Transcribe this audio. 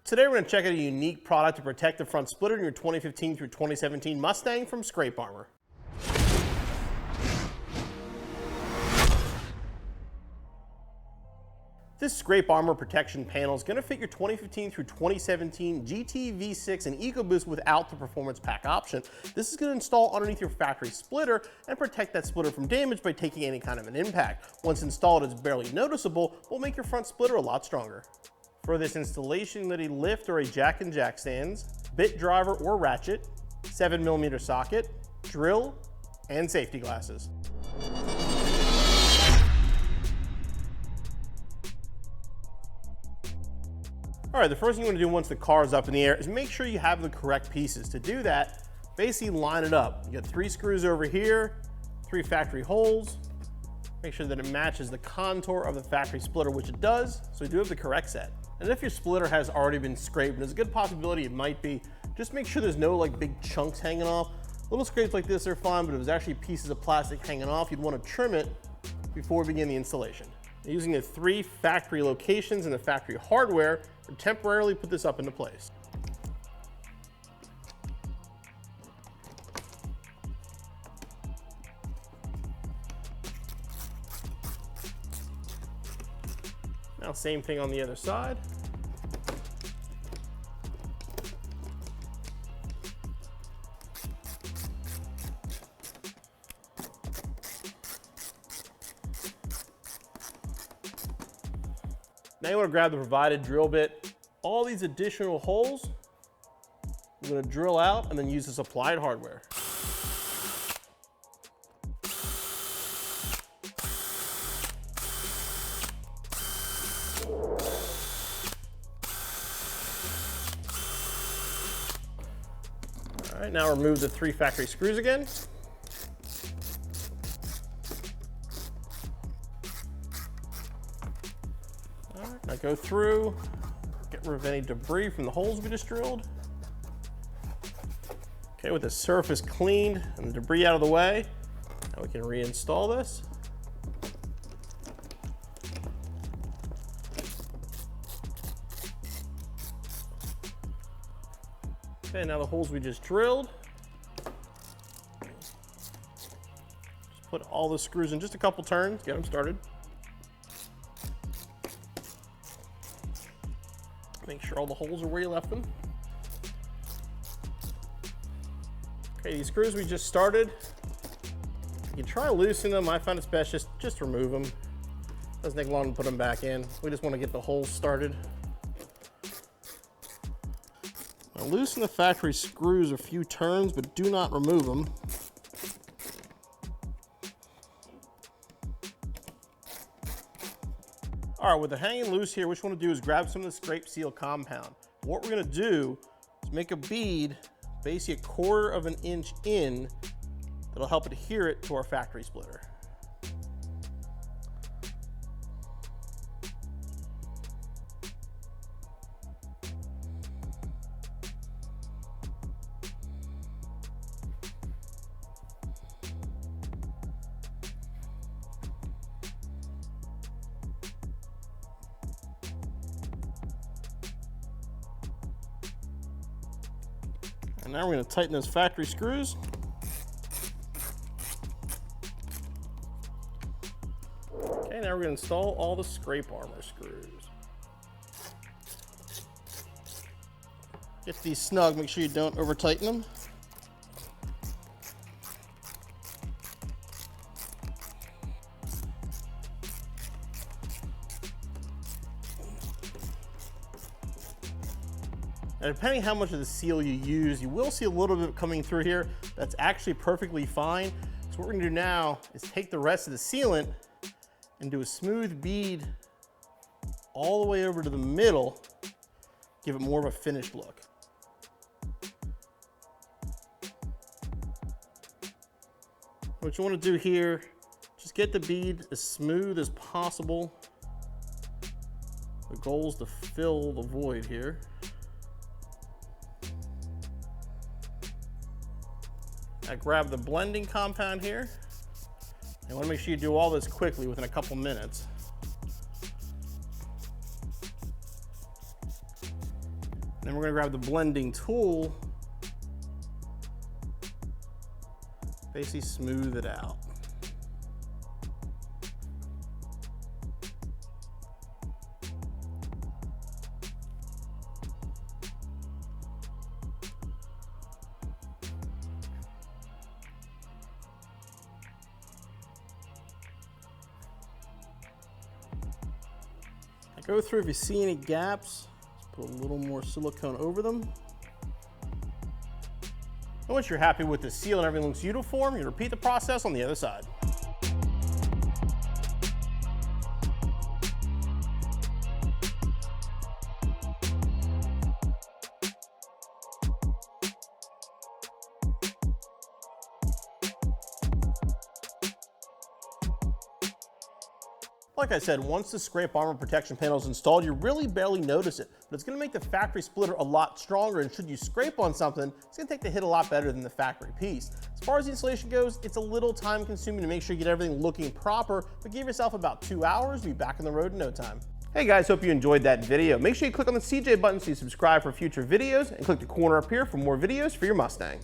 Today we're going to check out a unique product to protect the front splitter in your 2015 through 2017 Mustang from Scrape Armor. This Scrape Armor protection panel is going to fit your 2015 through 2017 GT, V6, and EcoBoost without the Performance Pack option. This is going to install underneath your factory splitter and protect that splitter from damage by taking any kind of an impact. Once installed, it's barely noticeable, but will make your front splitter a lot stronger. For this installation, you need a lift or a jack and jack stands, bit driver or ratchet, 7mm socket, drill, and safety glasses. All right, the first thing you want to do once the car is up in the air is make sure you have the correct pieces. To do that, basically line it up. You got 3 screws over here, 3 factory holes. Make sure that it matches the contour of the factory splitter, which it does, so you do have the correct set. And if your splitter has already been scraped, and there's a good possibility it might be, just make sure there's no like big chunks hanging off. Little scrapes like this are fine, but if it was actually pieces of plastic hanging off, you'd want to trim it before we begin the installation. Using the 3 factory locations and the factory hardware, we'll temporarily put this up into place. Now same thing on the other side. Now you want to grab the provided drill bit. All these additional holes, you're going to drill out and then use the supplied hardware. All right, now remove the 3 factory screws again. Now go through, get rid of any debris from the holes we just drilled. Okay, with the surface cleaned and the debris out of the way, now we can reinstall this. Okay, now the holes we just drilled. Just put all the screws in just a couple turns, get them started. Make sure all the holes are where you left them. Okay, these screws we just started, you can try to loosen them. I find it's best just remove them. Doesn't take long to put them back in. We just want to get the holes started. Now loosen the factory screws a few turns, but do not remove them. All right, with the hanging loose here, what you want to do is grab some of the scrape seal compound. What we're going to do is make a bead, basically 1/4 of an inch in, that'll help adhere it to our factory splitter. And now we're going to tighten those factory screws. Okay, now we're going to install all the Scrape Armor screws. Get these snug, make sure you don't over tighten them. Now, depending how much of the seal you use, you will see a little bit coming through here. That's actually perfectly fine. So what we're gonna do now is take the rest of the sealant and do a smooth bead all the way over to the middle, give it more of a finished look. What you want to do here, just get the bead as smooth as possible. The goal is to fill the void here. Now grab the blending compound here. You want to make sure you do all this quickly within a couple minutes. Then we're gonna grab the blending tool, basically smooth it out. Go through, if you see any gaps, just put a little more silicone over them. And once you're happy with the seal and everything looks uniform, you repeat the process on the other side. Like I said, once the scrape armor protection panel is installed, you really barely notice it, but it's gonna make the factory splitter a lot stronger, and should you scrape on something, it's gonna take the hit a lot better than the factory piece. As far as the installation goes, it's a little time consuming to make sure you get everything looking proper, but give yourself about 2 hours, be back on the road in no time. Hey guys, hope you enjoyed that video. Make sure you click on the CJ button so you subscribe for future videos, and click the corner up here for more videos for your Mustang.